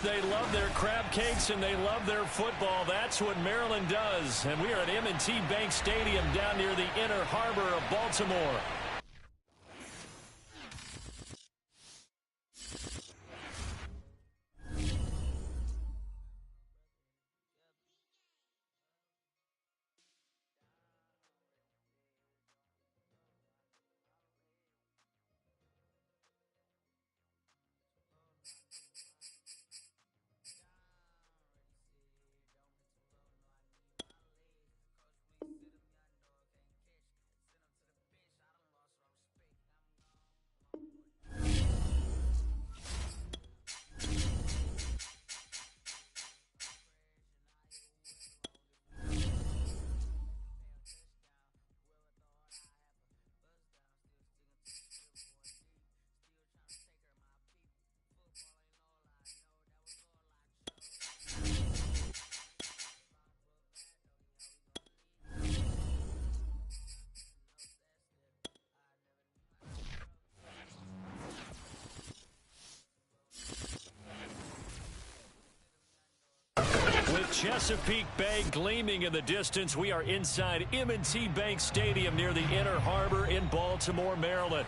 They love their crab cakes and they love their football. That's what Maryland does. And we are at M&T Bank Stadium down near the Inner Harbor of Baltimore. Chesapeake Bay gleaming in the distance. We are inside M&T Bank Stadium near the Inner Harbor in Baltimore, Maryland.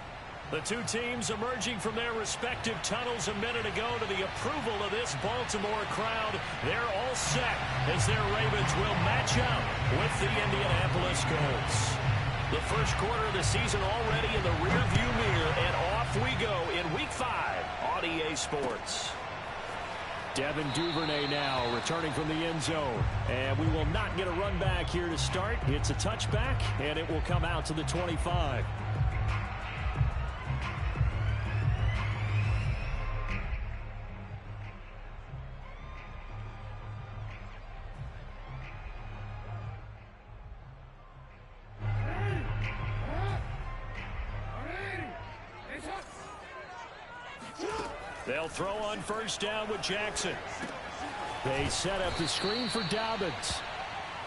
The two teams emerging from their respective tunnels a minute ago to the approval of this Baltimore crowd. They're all set as their Ravens will match up with the Indianapolis Colts. The first quarter of the season already in the rearview mirror, and off we go in Week 5 on EA Sports. Devin Duvernay now returning from the end zone. And we will not get a run back here to start. It's a touchback, and it will come out to the 25. They'll throw on first down with Jackson. They set up the screen for Dobbins.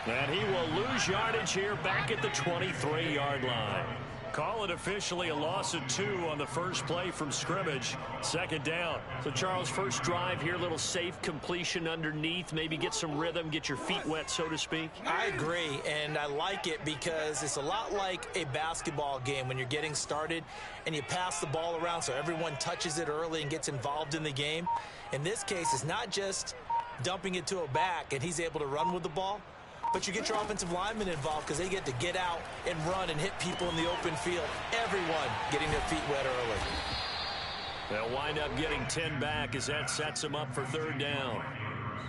And he will lose yardage here back at the 23-yard line. Call it officially a loss of 2 on the first play from scrimmage. Second down. So, Charles, first drive here, little safe completion underneath. Maybe get some rhythm, get your feet wet, so to speak. I agree, and I like it because it's a lot like a basketball game when you're getting started and you pass the ball around so everyone touches it early and gets involved in the game. In this case, it's not just dumping it to a back and he's able to run with the ball, but you get your offensive linemen involved because they get to get out and run and hit people in the open field. Everyone getting their feet wet early. They'll wind up getting 10 back as that sets them up for third down.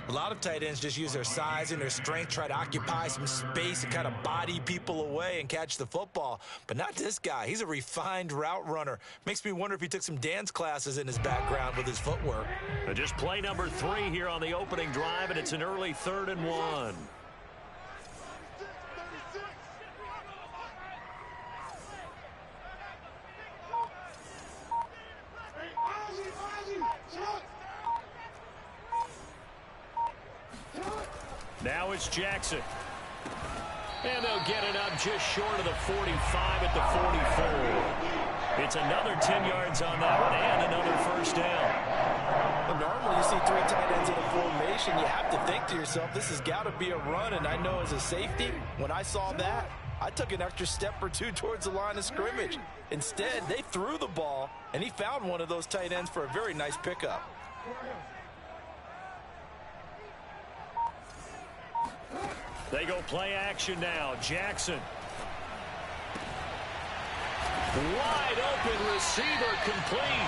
A lot of tight ends just use their size and their strength, try to occupy some space and kind of body people away and catch the football. But not this guy. He's a refined route runner. Makes me wonder if he took some dance classes in his background with his footwork. Just play number 3 here on the opening drive, and it's an early 3rd and 1. Now it's Jackson. And they'll get it up just short of the 45 at the 44. It's another 10 yards on that one and another first down. Well, normally you see 3 tight ends in a formation. You have to think to yourself, this has got to be a run. And I know as a safety, when I saw that, I took an extra step or 2 towards the line of scrimmage. Instead, they threw the ball, and he found one of those tight ends for a very nice pickup. They go play action now. Jackson. Wide open receiver complete.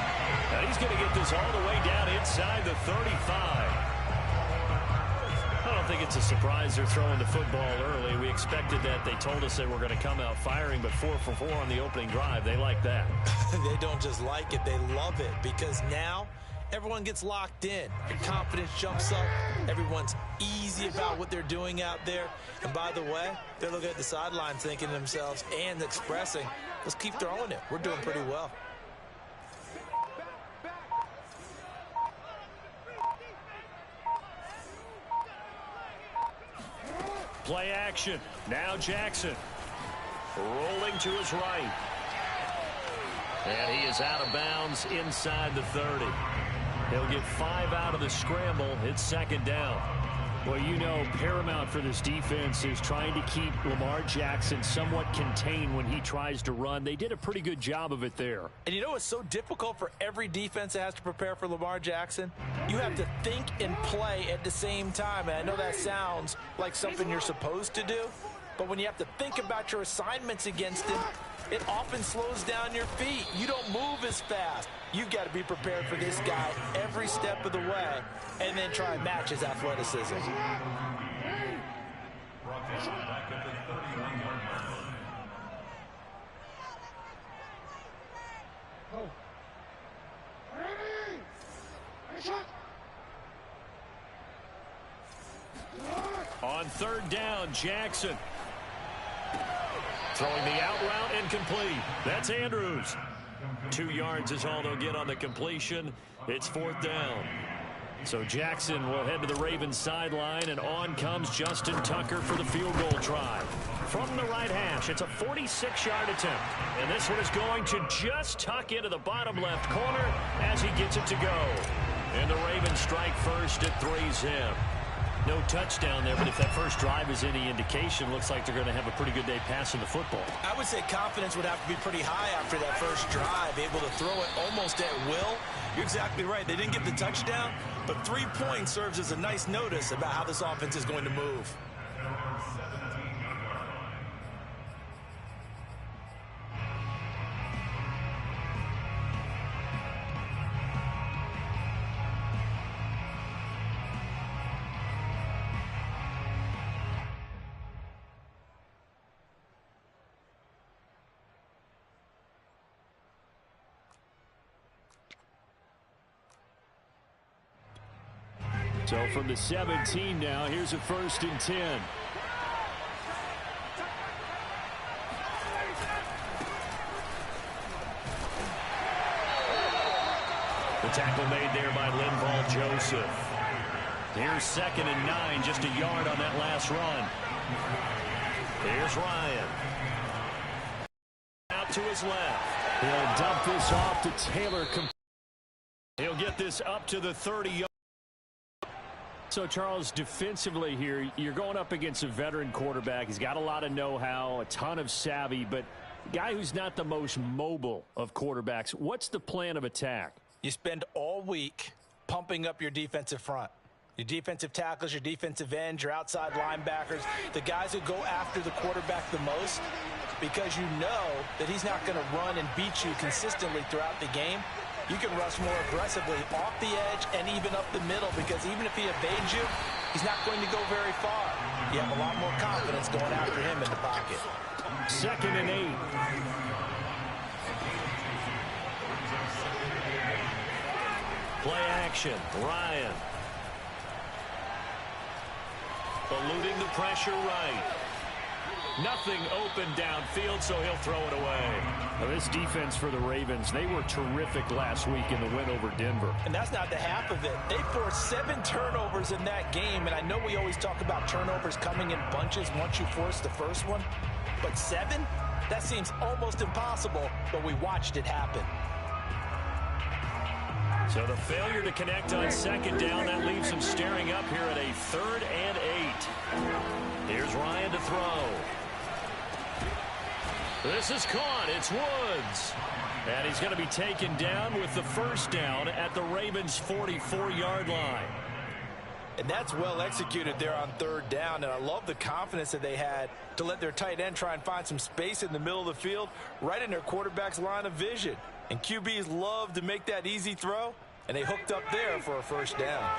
And he's going to get this all the way down inside the 35. I don't think it's a surprise they're throwing the football early. We expected that. They told us they were going to come out firing, but 4 for 4 on the opening drive. They like that. They don't just like it. They love it because now everyone gets locked in. Your confidence jumps up. Everyone's easy about what they're doing out there. And by the way, they're looking at the sideline thinking to themselves and expressing, let's keep throwing it. We're doing pretty well. Play action. Now Jackson. Rolling to his right. And he is out of bounds inside the 30. He'll get 5 out of the scramble. It's second down. Well, you know, paramount for this defense is trying to keep Lamar Jackson somewhat contained when he tries to run. They did a pretty good job of it there. And you know it's so difficult for every defense that has to prepare for Lamar Jackson? You have to think and play at the same time. And I know that sounds like something you're supposed to do, but when you have to think about your assignments against him, it often slows down your feet. You don't move as fast. You've got to be prepared for this guy every step of the way and then try and match his athleticism. On third down, Jackson. Throwing the out route incomplete. That's Andrews. 2 yards is all they'll get on the completion. It's fourth down. So Jackson will head to the Ravens sideline, and on comes Justin Tucker for the field goal try. From the right hash, it's a 46-yard attempt. And this one is going to just tuck into the bottom left corner as he gets it to go. And the Ravens strike first at 3-zip. No touchdown there, but if that first drive is any indication, looks like they're going to have a pretty good day passing the football. I would say confidence would have to be pretty high after that first drive, able to throw it almost at will. You're exactly right. They didn't get the touchdown, but 3 points serves as a nice notice about how this offense is going to move. So from the 17 now, here's a 1st and 10. The tackle made there by Linval Joseph. Here's 2nd and 9, just a yard on that last run. Here's Ryan. Out to his left. He'll dump this off to Taylor. He'll get this up to the 30-yard. So, Charles, defensively here, you're going up against a veteran quarterback. He's got a lot of know-how, a ton of savvy, but a guy who's not the most mobile of quarterbacks. What's the plan of attack? You spend all week pumping up your defensive front. Your defensive tackles, your defensive ends, your outside linebackers, the guys who go after the quarterback the most, because you know that he's not going to run and beat you consistently throughout the game. You can rush more aggressively off the edge and even up the middle, because even if he evades you, he's not going to go very far. You have a lot more confidence going after him in the pocket. 2nd and 8. Play action. Ryan. Eluding the pressure right. Nothing open downfield, so he'll throw it away. Now, this defense for the Ravens, they were terrific last week in the win over Denver. And that's not the half of it. They forced 7 turnovers in that game, and I know we always talk about turnovers coming in bunches once you force the first one, but 7? That seems almost impossible, but we watched it happen. So the failure to connect on 2nd down, that leaves him staring up here at a 3rd and 8. Here's Ryan to throw. This is caught. It's Woods. And he's going to be taken down with the 1st down at the Ravens' 44-yard line. And that's well executed there on 3rd down. And I love the confidence that they had to let their tight end try and find some space in the middle of the field, right in their quarterback's line of vision. And QBs love to make that easy throw, and they hooked up there for a 1st down.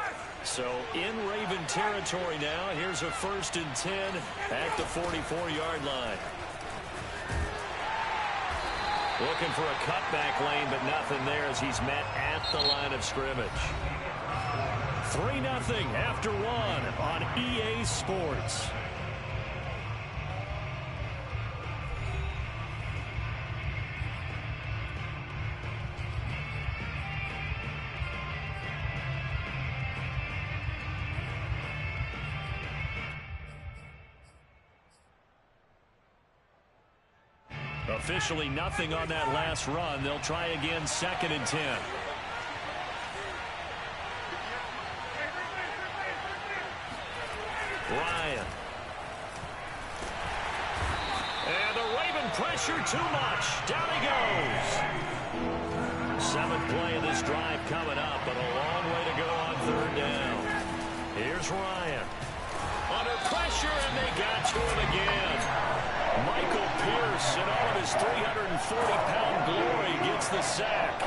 So in Raven territory now, here's a 1st and 10 at the 44-yard line. Looking for a cutback lane, but nothing there as he's met at the line of scrimmage. 3-0 after 1 on EA Sports. Officially nothing on that last run. They'll try again, 2nd and 10. pressure too much. Down he goes. Seventh play of this drive coming up, but a long way to go on third down. Here's Ryan. Under pressure, and they got to him again. Michael Pierce, in all of his 340-pound glory, gets the sack.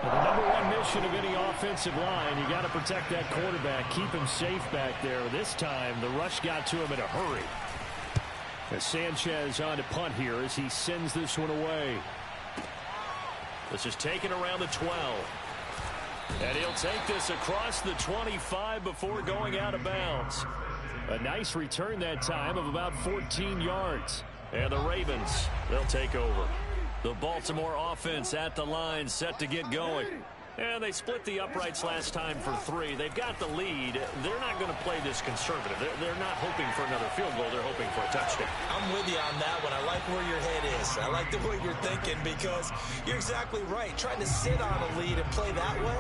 Well, the number one mission of any offensive line, you got to protect that quarterback, keep him safe back there. This time, the rush got to him in a hurry. As Sanchez on to punt here as he sends this one away. This is taken around the 12. And he'll take this across the 25 before going out of bounds. A nice return that time of about 14 yards. And the Ravens, they'll take over. The Baltimore offense at the line, set to get going. And they split the uprights last time for 3. They've got the lead. They're not going to play this conservative. They're not hoping for another field goal. They're hoping for a touchdown. I'm with you on that one. I like where your head is. I like the way you're thinking because you're exactly right. Trying to sit on a lead and play that way,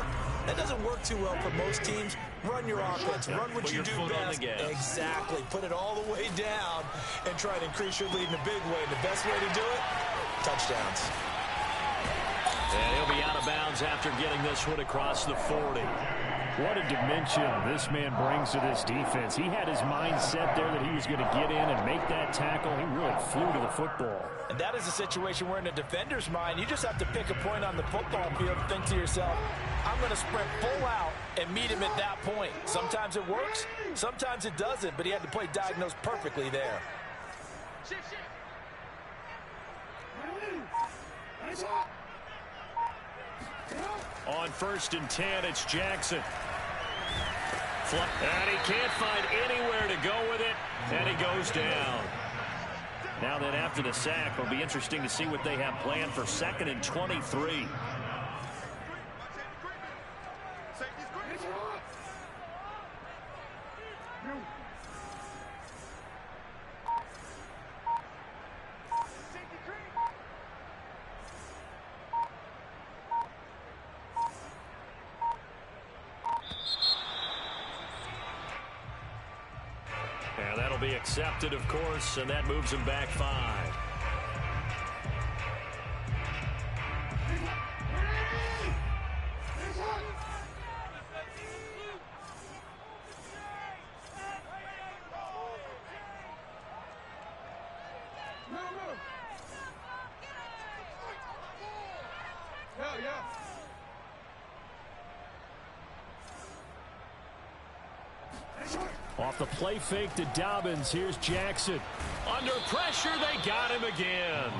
that doesn't work too well for most teams. Run your offense. Run what you do best. Exactly. Put it all the way down and try to increase your lead in a big way. The best way to do it, touchdowns. And he'll be out of bounds after getting this one across the 40. What a dimension this man brings to this defense. He had his mind set there that he was going to get in and make that tackle. He really flew to the football. And that is a situation where in a defender's mind, you just have to pick a point on the football field and think to yourself, I'm going to sprint full out and meet him at that point. Sometimes it works, sometimes it doesn't, but he had to play diagnose perfectly there. On 1st and 10, it's Jackson. And he can't find anywhere to go with it, and he goes down. Now then, after the sack, it'll be interesting to see what they have planned for 2nd and 23. And that'll be accepted, of course, and that moves him back 5. Off the play fake to Dobbins. Here's Jackson. Under pressure, they got him again.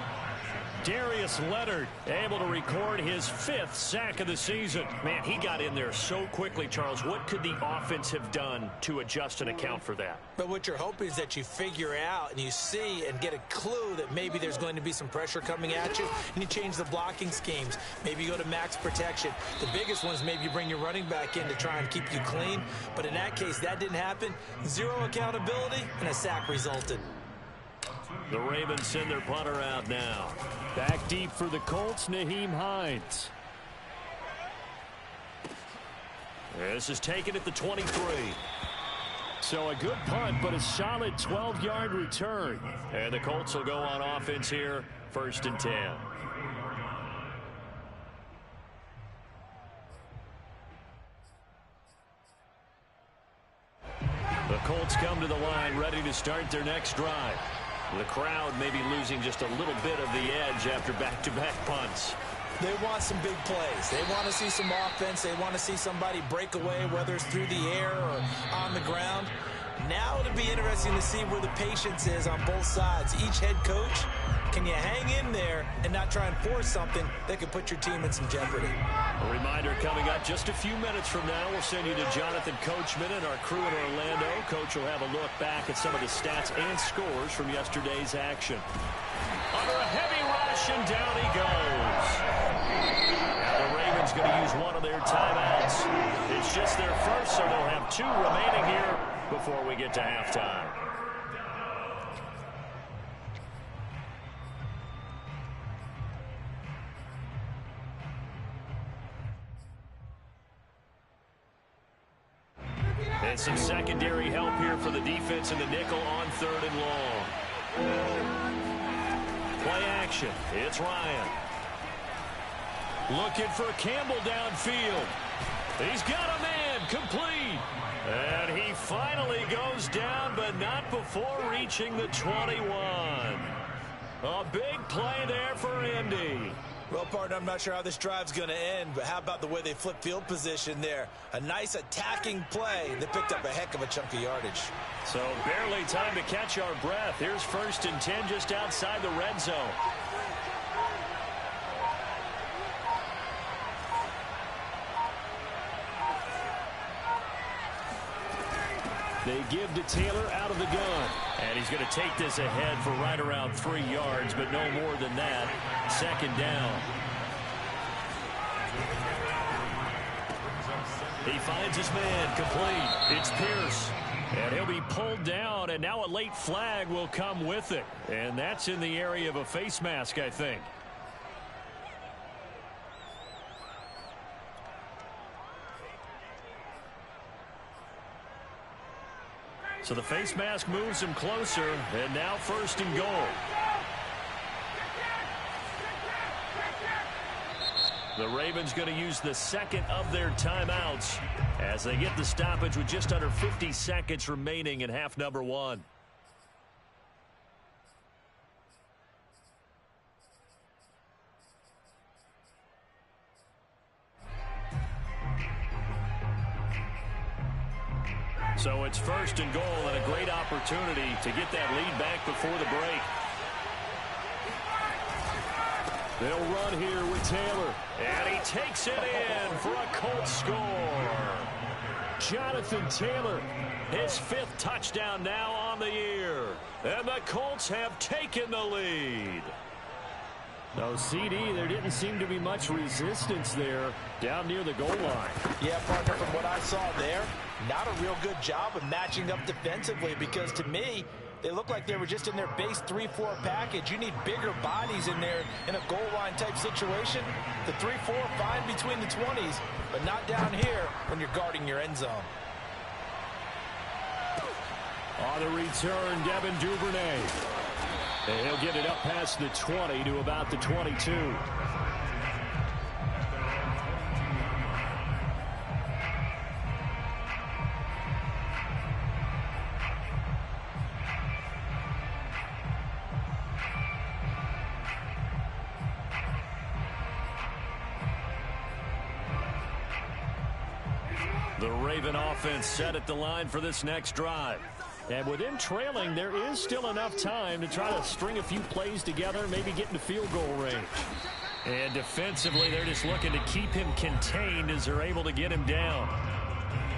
Darius Leonard able to record his 5th sack of the season. Man, he got in there so quickly, Charles. What could the offense have done to adjust and account for that? But what you're hoping is that you figure out and you see and get a clue that maybe there's going to be some pressure coming at you, and you change the blocking schemes. Maybe you go to max protection. The biggest one is maybe you bring your running back in to try and keep you clean. But in that case, that didn't happen. 0 accountability, and a sack resulted. The Ravens send their punter out now. Back deep for the Colts, Nyheim Hines. This is taken at the 23. So a good punt, but a solid 12-yard return. And the Colts will go on offense here, 1st and 10. The Colts come to the line, ready to start their next drive. The crowd may be losing just a little bit of the edge after back-to-back punts. They want some big plays. They want to see some offense. They want to see somebody break away, whether it's through the air or on the ground. Now it'll be interesting to see where the patience is on both sides. Each head coach, can you hang in there and not try and force something that could put your team in some jeopardy? A reminder coming up just a few minutes from now. We'll send you to Jonathan Coachman and our crew in Orlando. Coach will have a look back at some of the stats and scores from yesterday's action. Under a heavy rush, and down he goes. Now the Ravens going to use one of their timeouts. It's just their first, so they'll have 2 remaining here before we get to halftime. And some secondary help here for the defense in the nickel on 3rd and long. Play action. It's Ryan. Looking for Campbell downfield. He's got a man. Complete. And he finally goes down, but not before reaching the 21. A big play there for Indy. Well, partner, I'm not sure how this drive's going to end, but how about the way they flip field position there? A nice attacking play that picked up a heck of a chunk of yardage. So barely time to catch our breath. Here's 1st and 10 just outside the red zone. They give to Taylor out of the gun. And he's going to take this ahead for right around 3 yards, but no more than that. 2nd down. He finds his man complete. It's Pierce. And he'll be pulled down, and now a late flag will come with it. And that's in the area of a face mask, I think. So the face mask moves him closer, and now 1st and goal. The Ravens going to use the 2nd of their timeouts as they get the stoppage with just under 50 seconds remaining in half number 1. So it's 1st and goal and a great opportunity to get that lead back before the break. They'll run here with Taylor. And he takes it in for a Colts score. Jonathan Taylor, his 5th touchdown now on the year. And the Colts have taken the lead. No, CD, there didn't seem to be much resistance there down near the goal line. Yeah, partner, from what I saw there, not a real good job of matching up defensively because to me, they look like they were just in their base 3-4 package. You need bigger bodies in there in a goal line type situation. The 3-4 fine between the 20s, but not down here when you're guarding your end zone. On the return, Devin Duvernay. And he'll get it up past the 20 to about the 22. The Raven offense set at the line for this next drive. And with him trailing, there is still enough time to try to string a few plays together, maybe get into field goal range. And defensively, they're just looking to keep him contained as they're able to get him down.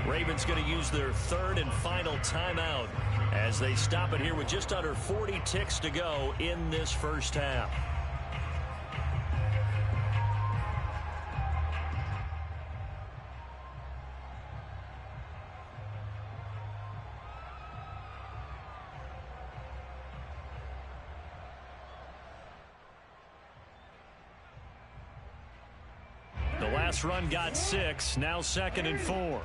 Ravens going to use their 3rd and final timeout as they stop it here with just under 40 ticks to go in this first half. Last run got 6, now 2nd and 4.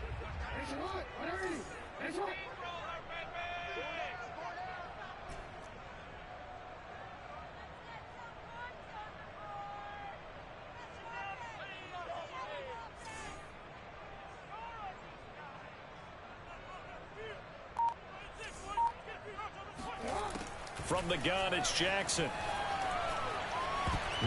From the gun, it's Jackson.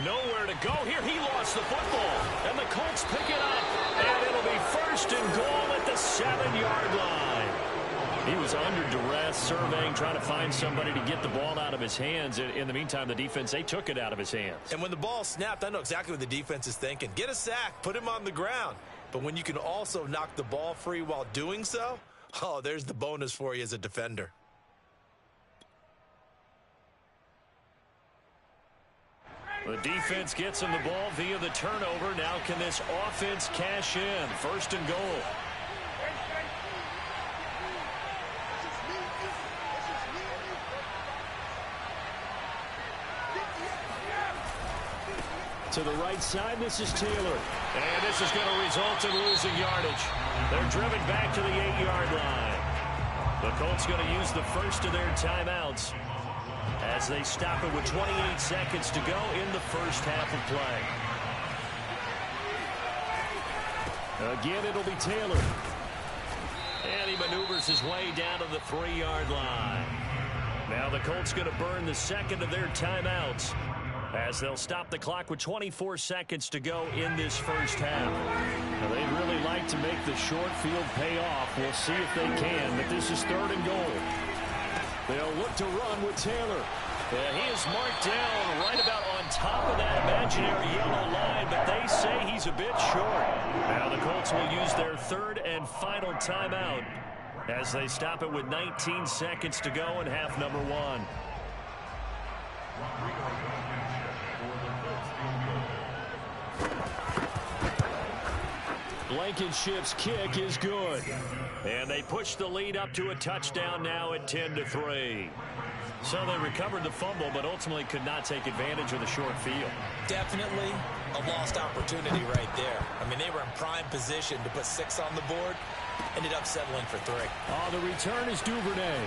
Nowhere to go here. He lost the football. And the Colts pick it up. And it'll be 1st and goal at the 7-yard line. He was under duress, surveying, trying to find somebody to get the ball out of his hands. In the meantime, the defense, they took it out of his hands. And when the ball snapped, I know exactly what the defense is thinking. Get a sack, put him on the ground. But when you can also knock the ball free while doing so, oh, there's the bonus for you as a defender. The defense gets him the ball via the turnover. Now can this offense cash in? 1st and goal. To the right side, this is Taylor. And this is going to result in losing yardage. They're driven back to the 8-yard line. The Colts going to use the first of their timeouts. as they stop it with 28 seconds to go in the first half of play. Again, it'll be Taylor. And he maneuvers his way down to the 3-yard line. Now the Colts going to burn the second of their timeouts as they'll stop the clock with 24 seconds to go in this first half. Now, they'd really like to make the short field pay off. We'll see if they can, but this is 3rd and goal. They'll look to run with Taylor. Yeah, he is marked down right about on top of that imaginary yellow line, but they say he's a bit short. Now the Colts will use their 3rd and final timeout as they stop it with 19 seconds to go in half number 1. Blankenship's kick is good. And they push the lead up to a touchdown now at 10-3. So they recovered the fumble, but ultimately could not take advantage of the short field. Definitely a lost opportunity right there. I mean, they were in prime position to put 6 on the board. Ended up settling for 3. Oh, the return is Duvernay.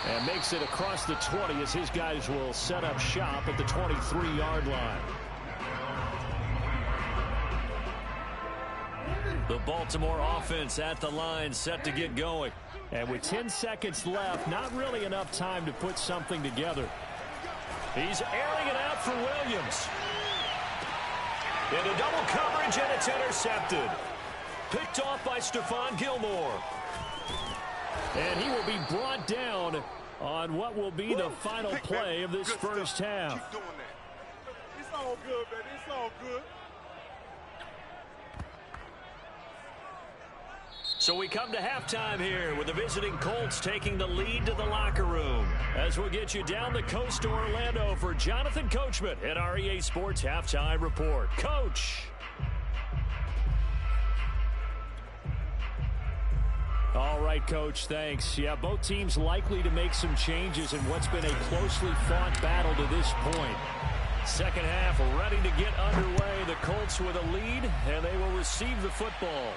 And makes it across the 20 as his guys will set up shop at the 23-yard line. The Baltimore offense at the line set to get going. And with 10 seconds left, not really enough time to put something together. He's airing it out for Williams. Into double coverage, and it's intercepted. Picked off by Stephon Gilmore. And he will be brought down on what will be the final play of this first half. Keep doing that. It's all good, baby. It's all good. So we come to halftime here with the visiting Colts taking the lead to the locker room. As we'll get you down the coast to Orlando for Jonathan Coachman at our EA Sports Halftime Report. Coach. All right, Coach, thanks. Yeah, both teams likely to make some changes in what's been a closely fought battle to this point. Second half ready to get underway. The Colts with a lead, and they will receive the football.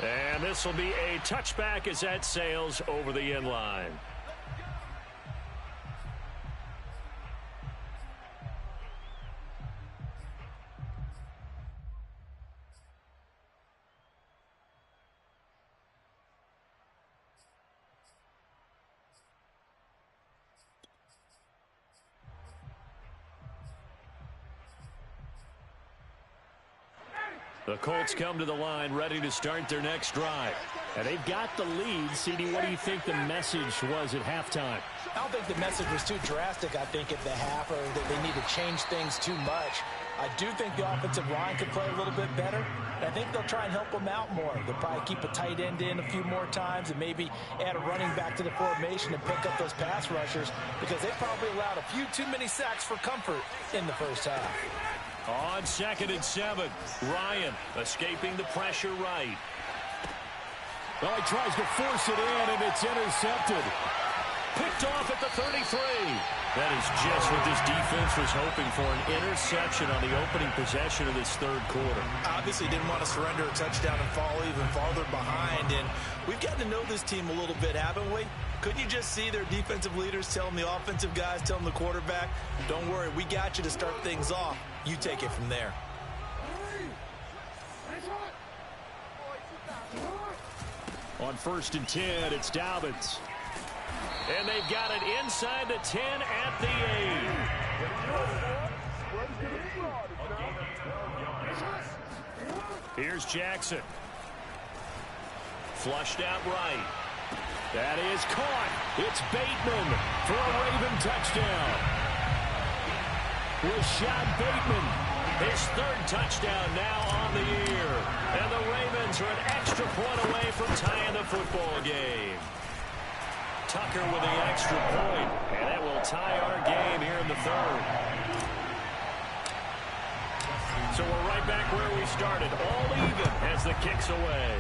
And this will be a touchback as that sails over the end line. The Colts come to the line ready to start their next drive. And they've got the lead. CD, what do you think the message was at halftime? I don't think the message was too drastic, I think, at the half, or that they need to change things too much. I do think the offensive line could play a little bit better. And I think they'll try and help them out more. They'll probably keep a tight end in a few more times and maybe add a running back to the formation and pick up those pass rushers, because they probably allowed a few too many sacks for comfort in the first half. On 2nd and 7, Ryan escaping the pressure right. Well, he tries to force it in, and it's intercepted. Picked off at the 33. That is just what this defense was hoping for, an interception on the opening possession of this third quarter. Obviously didn't want to surrender a touchdown and fall even farther behind, and we've gotten to know this team a little bit, haven't we? Couldn't you just see their defensive leaders telling the offensive guys, telling the quarterback, don't worry, we got you to start things off. You take it from there. On 1st and 10, it's Dobbins. And they've got it inside the 10 at the 8. Here's Jackson. Flushed out right. That is caught. It's Bateman for a Raven touchdown. Rashad Bateman, his 3rd touchdown now on the year. And the Ravens are an extra point away from tying the football game. Tucker with the extra point, and that will tie our game here in the 3rd. So we're right back where we started, all even as the kick's away.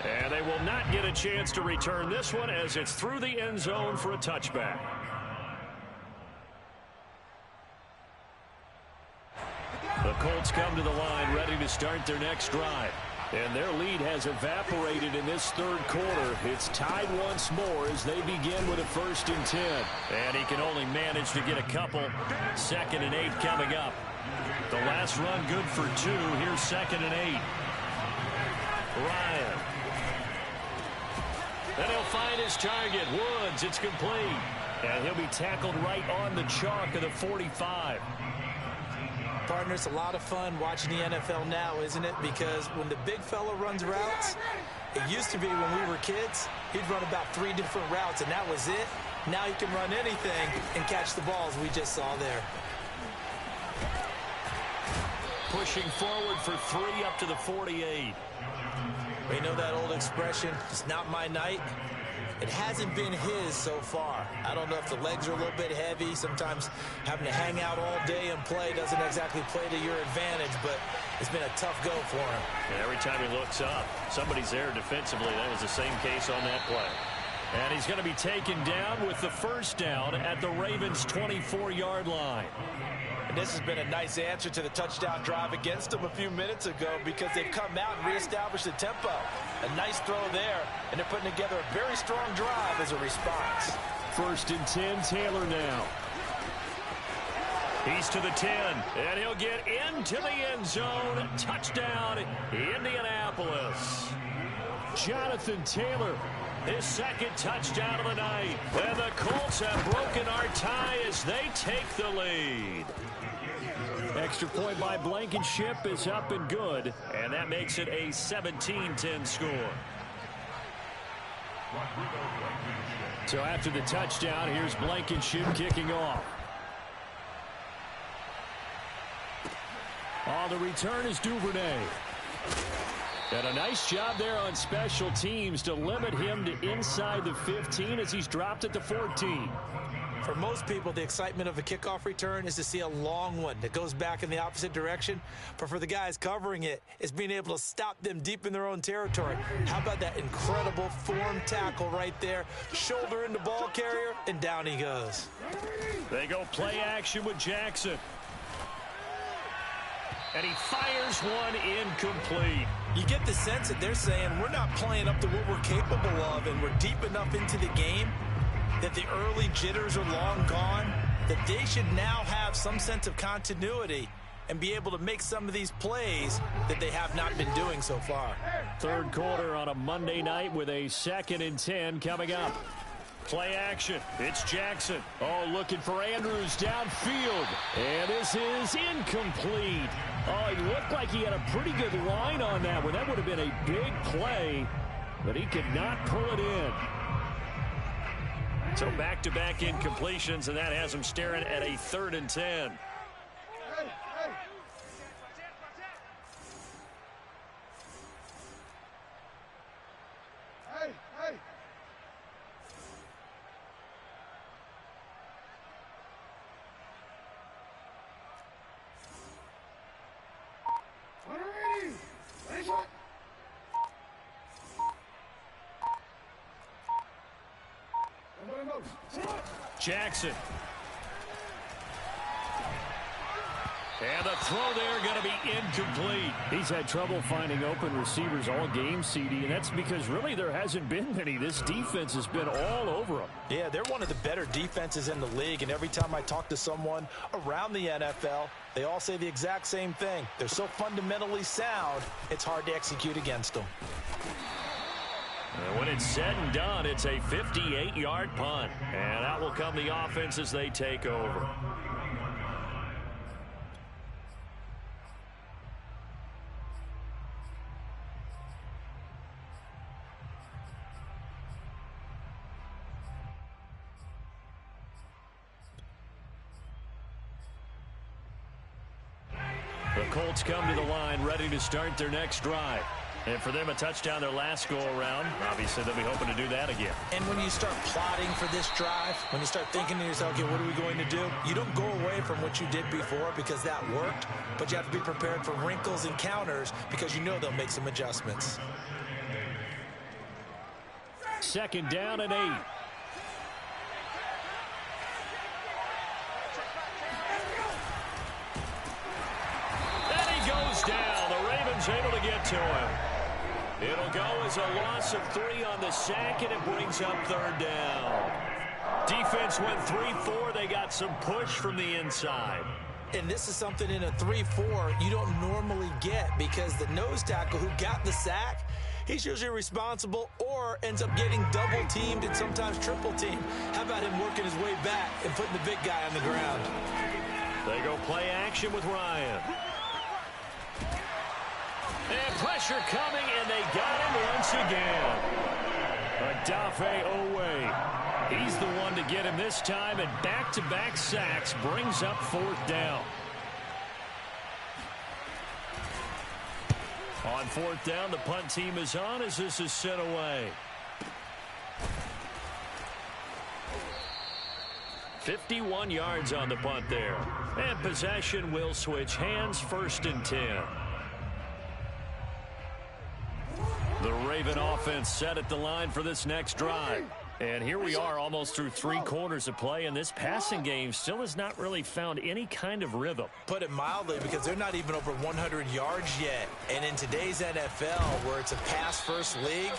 And they will not get a chance to return this one as it's through the end zone for a touchback. The Colts come to the line ready to start their next drive. And their lead has evaporated in this third quarter. It's tied once more as they begin with a 1st and 10. And he can only manage to get a couple. 2nd and 8 coming up. The last run good for 2. Here's 2nd and 8. Ryan. And he'll find his target. Woods, it's complete. And he'll be tackled right on the chalk of the 45. Partner, it's a lot of fun watching the NFL now, isn't it? Because when the big fella runs routes, it used to be when we were kids, he'd run about 3 different routes, and that was it. Now he can run anything and catch the balls we just saw there. Pushing forward for 3 up to the 48. We know that old expression, it's not my night. It hasn't been his so far. I don't know if the legs are a little bit heavy. Sometimes having to hang out all day and play doesn't exactly play to your advantage, but it's been a tough go for him. And every time he looks up, somebody's there defensively. That was the same case on that play. And he's going to be taken down with the 1st down at the Ravens' 24-yard line. And this has been a nice answer to the touchdown drive against them a few minutes ago because they've come out and reestablished the tempo. A nice throw there, and they're putting together a very strong drive as a response. 1st and 10, Taylor now. He's to the 10, and he'll get into the end zone. Touchdown, Indianapolis. Jonathan Taylor. His 2nd touchdown of the night. And the Colts have broken our tie as they take the lead. Extra point by Blankenship is up and good. And that makes it a 17-10 score. So after the touchdown, here's Blankenship kicking off. On the return is Duvernay. And a nice job there on special teams to limit him to inside the 15 as he's dropped at the 14. For most people, the excitement of a kickoff return is to see a long one that goes back in the opposite direction. But for the guys covering it, it's being able to stop them deep in their own territory. How about that incredible form tackle right there? Shoulder in the ball carrier, and down he goes. They go play action with Jackson. And he fires one incomplete. You get the sense that they're saying we're not playing up to what we're capable of, and we're deep enough into the game that the early jitters are long gone, that they should now have some sense of continuity and be able to make some of these plays that they have not been doing so far. Third quarter on a Monday night with a 2nd and 10 coming up. Play action. It's Jackson. Oh, looking for Andrews downfield. And this is incomplete. Oh, he looked like he had a pretty good line on that one. That would have been a big play, but he could not pull it in. So back-to-back incompletions, and that has him staring at a 3rd and 10. Jackson. And the throw there going to be incomplete. He's had trouble finding open receivers all game, CD, and that's because really there hasn't been many. This defense has been all over them. Yeah, they're one of the better defenses in the league, and every time I talk to someone around the NFL, they all say the exact same thing. They're so fundamentally sound, it's hard to execute against them. And when it's said and done, it's a 58-yard punt. And out will come the offense as they take over. The Colts come to the line ready to start their next drive. And for them, a touchdown their last go-around. Obviously, they'll be hoping to do that again. And when you start plotting for this drive, when you start thinking to yourself, okay, what are we going to do? You don't go away from what you did before because that worked, but you have to be prepared for wrinkles and counters because you know they'll make some adjustments. 2nd down and 8. And he goes down. The Ravens able to get to him. It'll go as a loss of 3 on the sack, and it brings up 3rd down. Defense went 3-4. They got some push from the inside. And this is something in a 3-4 you don't normally get, because the nose tackle who got the sack, he's usually responsible or ends up getting double-teamed and sometimes triple-teamed. How about him working his way back and putting the big guy on the ground? They go play action with Ryan. And pressure coming, and they got him once again. Adafe Owe. He's the one to get him this time, and back-to-back sacks brings up 4th down. On 4th down, the punt team is on as this is sent away. 51 yards on the punt there. And possession will switch hands, 1st and 10. The Raven offense set at the line for this next drive. And here we are almost through 3 quarters of play, and this passing game still has not really found any kind of rhythm. Put it mildly, because they're not even over 100 yards yet. And in today's NFL, where it's a pass-first league,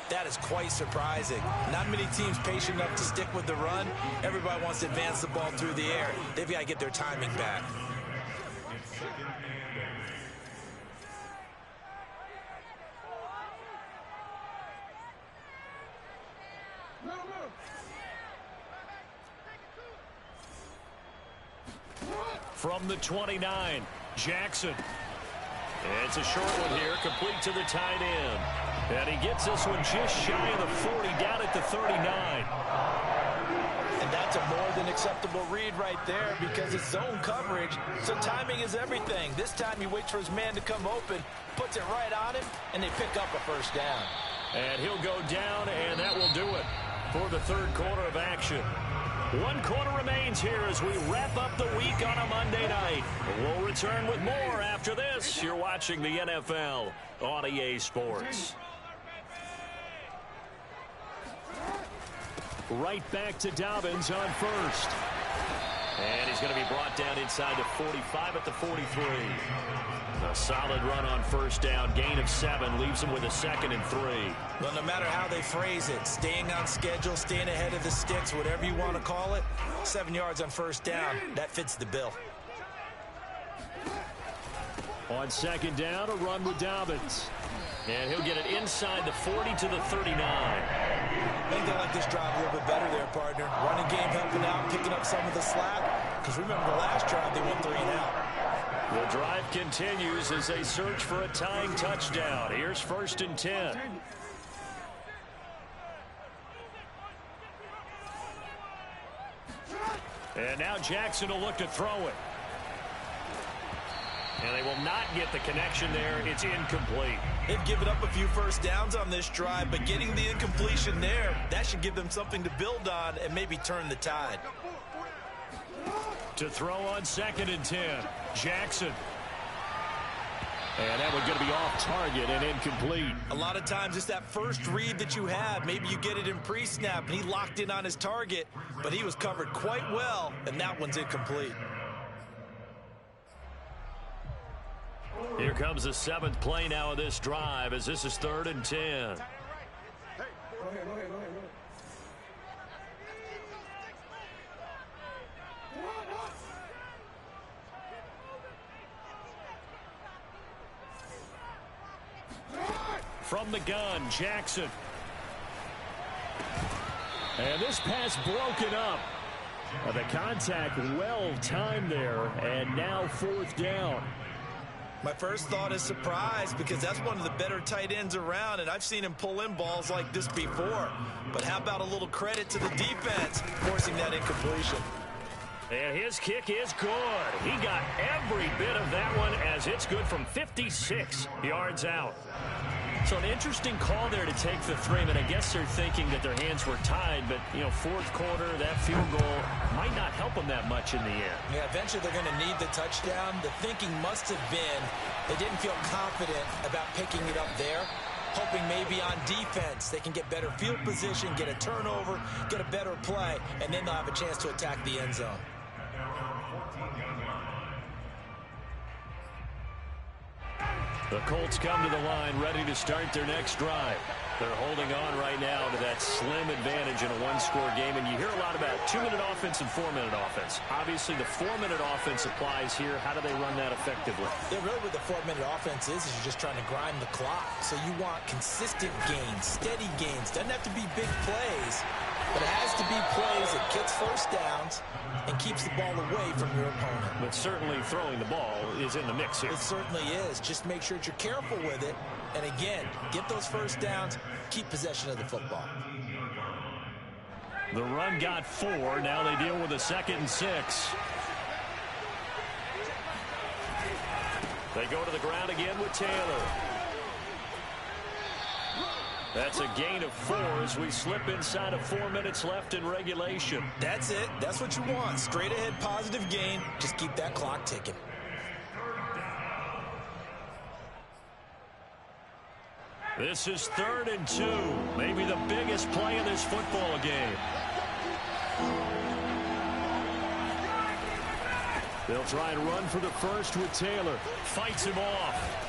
that is quite surprising. Not many teams patient enough to stick with the run. Everybody wants to advance the ball through the air. They've got to get their timing back. From the 29, Jackson. It's a short one here, complete to the tight end. And he gets this one just shy of the 40, down at the 39. And that's a more than acceptable read right there, because it's zone coverage, so timing is everything. This time he waits for his man to come open, puts it right on him, and they pick up a 1st down. And he'll go down, and that will do it for the 3rd quarter of action. 1 quarter remains here as we wrap up the week on a Monday night. We'll return with more after this. You're watching the NFL on EA Sports. Right back to Dobbins on 1st. And he's going to be brought down inside the 45 at the 43. A solid run on 1st down. Gain of 7 leaves him with a 2nd and 3. Well, no matter how they phrase it, staying on schedule, staying ahead of the sticks, whatever you want to call it, 7 yards on 1st down, that fits the bill. On 2nd down, a run with Dobbins. And he'll get it inside the 40 to the 39. I think they like this drive a little bit better there, partner. Running game helping out, picking up some of the slack. Because remember, the last drive they went 3 and out. The drive continues as they search for a tying touchdown. Here's 1st and 10. And now Jackson will look to throw it. And they will not get the connection there. It's incomplete. They've given up a few 1st downs on this drive, but getting the incompletion there, that should give them something to build on and maybe turn the tide. To throw on 2nd and 10. Jackson. And that one's going to be off target and incomplete. A lot of times it's that first read that you have. Maybe you get it in pre-snap, and he locked in on his target, but he was covered quite well, and that one's incomplete. Here comes the 7th play now of this drive as this is 3rd and 10. From the gun, Jackson. And this pass broken up. The contact well timed there, and now 4th down. My first thought is surprise, because that's one of the better tight ends around, and I've seen him pull in balls like this before. But how about a little credit to the defense forcing that incompletion? And his kick is good. He got every bit of that one as it's good from 56 yards out. So an interesting call there to take the 3. I mean, I guess they're thinking that their hands were tied, but, you know, 4th quarter, that field goal might not help them that much in the end. Yeah, eventually they're going to need the touchdown. The thinking must have been they didn't feel confident about picking it up there, hoping maybe on defense they can get better field position, get a turnover, get a better play, and then they'll have a chance to attack the end zone. The Colts come to the line ready to start their next drive. They're holding on right now to that slim advantage in a one-score game. And you hear a lot about 2-minute offense and 4-minute offense. Obviously, the 4-minute offense applies here. How do they run that effectively? Yeah, really what the 4-minute offense is you're just trying to grind the clock. So you want consistent gains, steady gains. Doesn't have to be big plays, but it has to be plays that gets first downs and keeps the ball away from your opponent. But certainly throwing the ball is in the mix here. It certainly is. Just make sure that you're careful with it. And again, get those first downs, keep possession of the football. The run got 4. Now they deal with a 2nd and 6. They go to the ground again with Taylor. That's a gain of 4 as we slip inside of 4 minutes left in regulation. That's it. That's what you want. Straight ahead positive gain. Just keep that clock ticking. This is 3rd and 2. Maybe the biggest play in this football game. They'll try and run for the first with Taylor. Fights him off.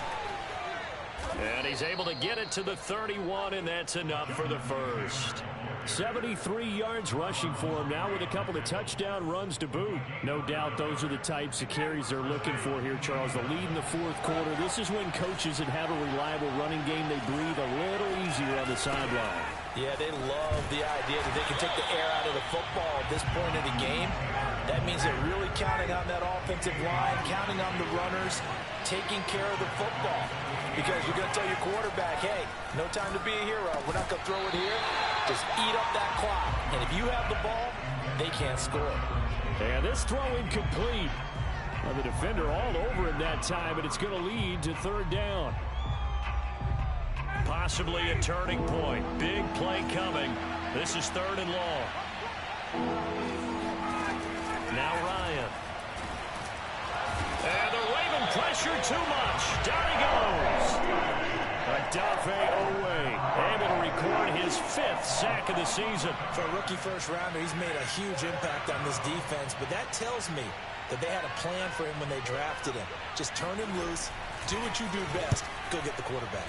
And he's able to get it to the 31, and that's enough for the first. 73 yards rushing for him now with a couple of touchdown runs to boot. No doubt those are the types of carries they're looking for here, Charles. The lead in the 4th quarter. This is when coaches that have a reliable running game, they breathe a little easier on the sideline. Yeah, they love the idea that they can take the air out of the football at this point in the game. That means they're really counting on that offensive line, counting on the runners, taking care of the football. Because you're going to tell your quarterback, hey, no time to be a hero. We're not going to throw it here. Just eat up that clock. And if you have the ball, they can't score. And this throw incomplete. Well, the defender all over him that time, and it's going to lead to 3rd down. Possibly a turning point. Big play coming. This is 3rd and long. Now Ryan. And the Raven pressure too much. Down he goes. Adafe Owe able to record his 5th sack of the season. For a rookie first-rounder, he's made a huge impact on this defense, but that tells me that they had a plan for him when they drafted him. Just turn him loose, do what you do best, go get the quarterback.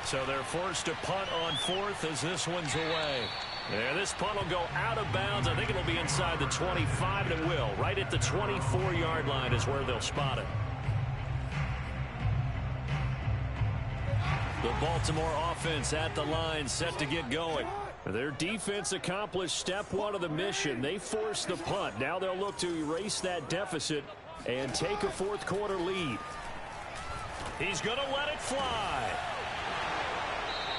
So they're forced to punt on 4th as this one's away. Yeah, this punt will go out of bounds. I think it'll be inside the 25, and it will. Right at the 24-yard line is where they'll spot it. The Baltimore offense at the line, set to get going. Their defense accomplished step 1 of the mission. They forced the punt. Now they'll look to erase that deficit and take a 4th quarter lead. He's going to let it fly.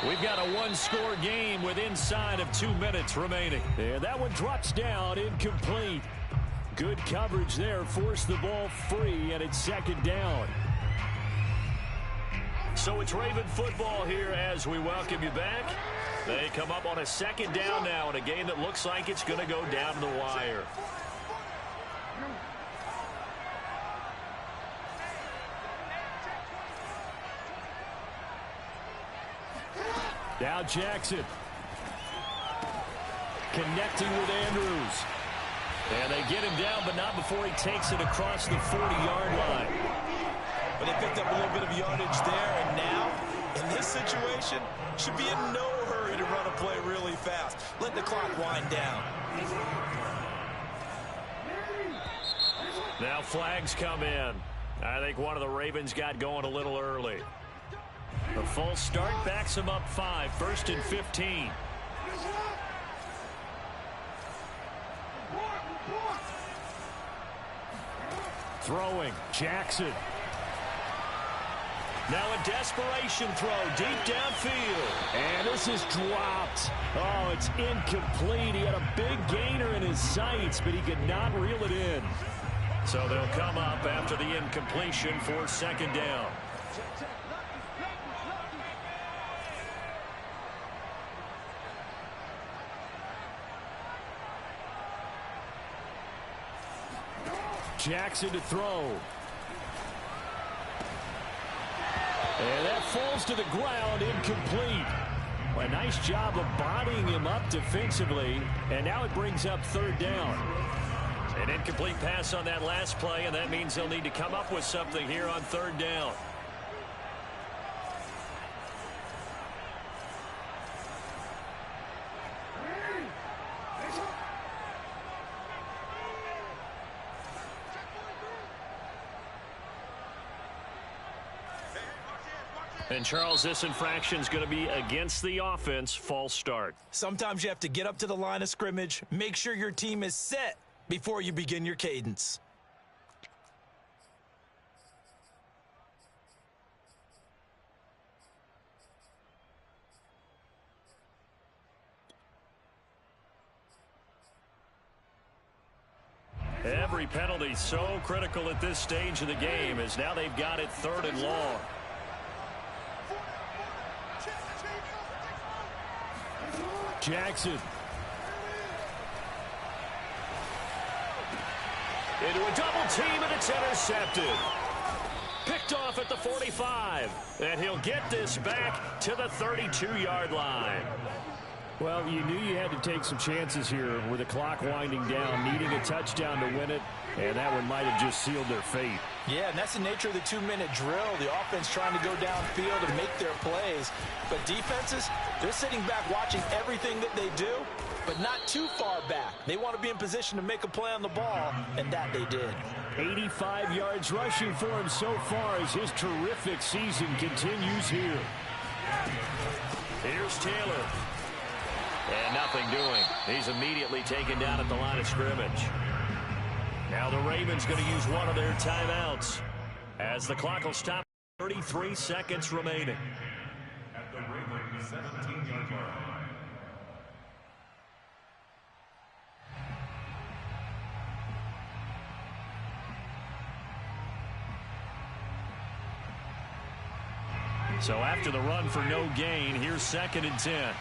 We've got a one-score game with inside of 2 minutes remaining. And that one drops down, incomplete. Good coverage there, forced the ball free, and it's 2nd down. So it's Raven football here as we welcome you back. They come up on a 2nd down now in a game that looks like it's going to go down to the wire. Now Jackson. Connecting with Andrews. And they get him down, but not before he takes it across the 40-yard line. But they picked up a little bit of yardage there, and now, in this situation, should be in no hurry to run a play really fast. Let the clock wind down. Now flags come in. I think one of the Ravens got going a little early. The false start backs him up 5, 1st and 15. Throwing, Jackson. Now a desperation throw deep downfield. And this is dropped. Oh, it's incomplete. He had a big gainer in his sights, but he could not reel it in. So they'll come up after the incompletion for 2nd down. Jackson to throw. And that falls to the ground, incomplete. Well, a nice job of bodying him up defensively, and now it brings up 3rd down. An incomplete pass on that last play, and that means they'll need to come up with something here on 3rd down. And, Charles, this infraction is going to be against the offense. False start. Sometimes you have to get up to the line of scrimmage, make sure your team is set before you begin your cadence. Every penalty so critical at this stage of the game, as now they've got it 3rd and long. Jackson. Into a double team, and it's intercepted. Picked off at the 45. And he'll get this back to the 32-yard line. Well, you knew you had to take some chances here with the clock winding down, needing a touchdown to win it, and that one might have just sealed their fate. Yeah, and that's the nature of the 2-minute drill. The offense trying to go downfield and make their plays. But defenses, they're sitting back watching everything that they do, but not too far back. They want to be in position to make a play on the ball, and that they did. 85 yards rushing for him so far as his terrific season continues here. Here's Taylor. And nothing doing. He's immediately taken down at the line of scrimmage. Now the Ravens going to use one of their timeouts as the clock will stop. 33 seconds remaining. At the Ravens 17-yard line. So after the run for no gain, here's 2nd and 10.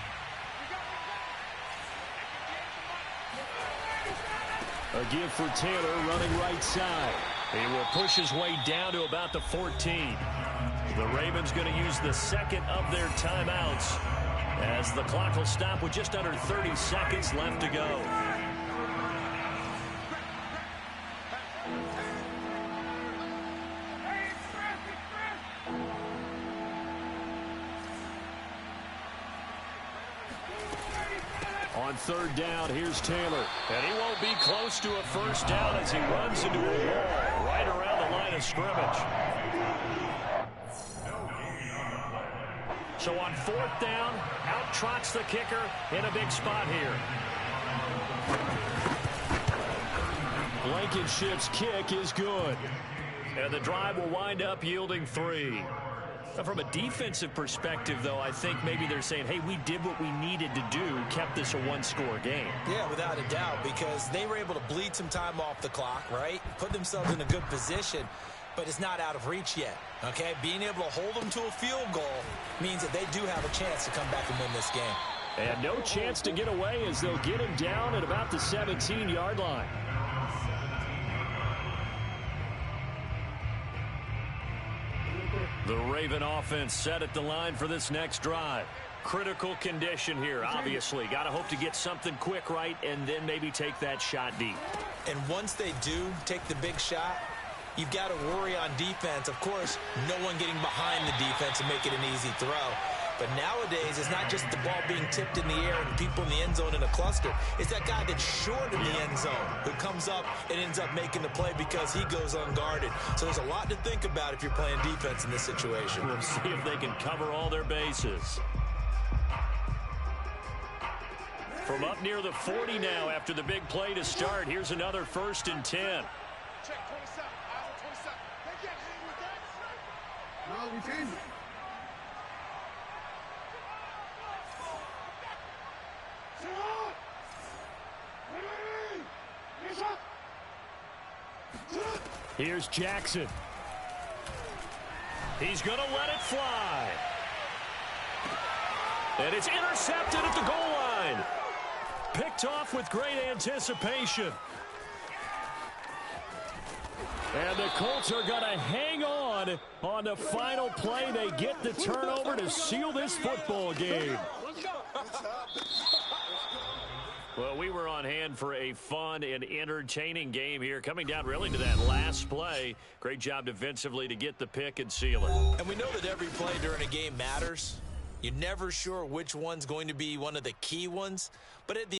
A give for Taylor running right side. He will push his way down to about the 14. The Ravens going to use the 2nd of their timeouts as the clock will stop with just under 30 seconds left to go. On 3rd down, here's Taylor. And he won't be close to a first down as he runs into a wall right around the line of scrimmage. So on 4th down, out trots the kicker in a big spot here. Blankenship's kick is good. And the drive will wind up yielding 3. From a defensive perspective, though, I think maybe they're saying, hey, we did what we needed to do, kept this a one-score game. Yeah, without a doubt, because they were able to bleed some time off the clock, right? Put themselves in a good position, but it's not out of reach yet, okay? Being able to hold them to a field goal means that they do have a chance to come back and win this game. And no chance to get away as they'll get him down at about the 17-yard line. The Raven offense set at the line for this next drive. Critical condition here, obviously. Got to hope to get something quick right and then maybe take that shot deep. And once they do take the big shot, you've got to worry on defense. Of course, no one getting behind the defense and make it an easy throw. But nowadays, it's not just the ball being tipped in the air and people in the end zone in a cluster. It's that guy that's short in the end zone who comes up and ends up making the play because he goes unguarded. So there's a lot to think about if you're playing defense in this situation. We'll see if they can cover all their bases. From up near the 40 now after the big play to start, here's another 1st and 10. Check 27. Eyes on 27. They can't hang with that. No, we changed it. Here's Jackson. He's going to let it fly. And it's intercepted at the goal line. Picked off with great anticipation. And the Colts are going to hang on the final play. They get the turnover to seal this football game. Well, we were on hand for a fun and entertaining game here. Coming down really to that last play. Great job defensively to get the pick and seal it. And we know that every play during a game matters. You're never sure which one's going to be one of the key ones. But at the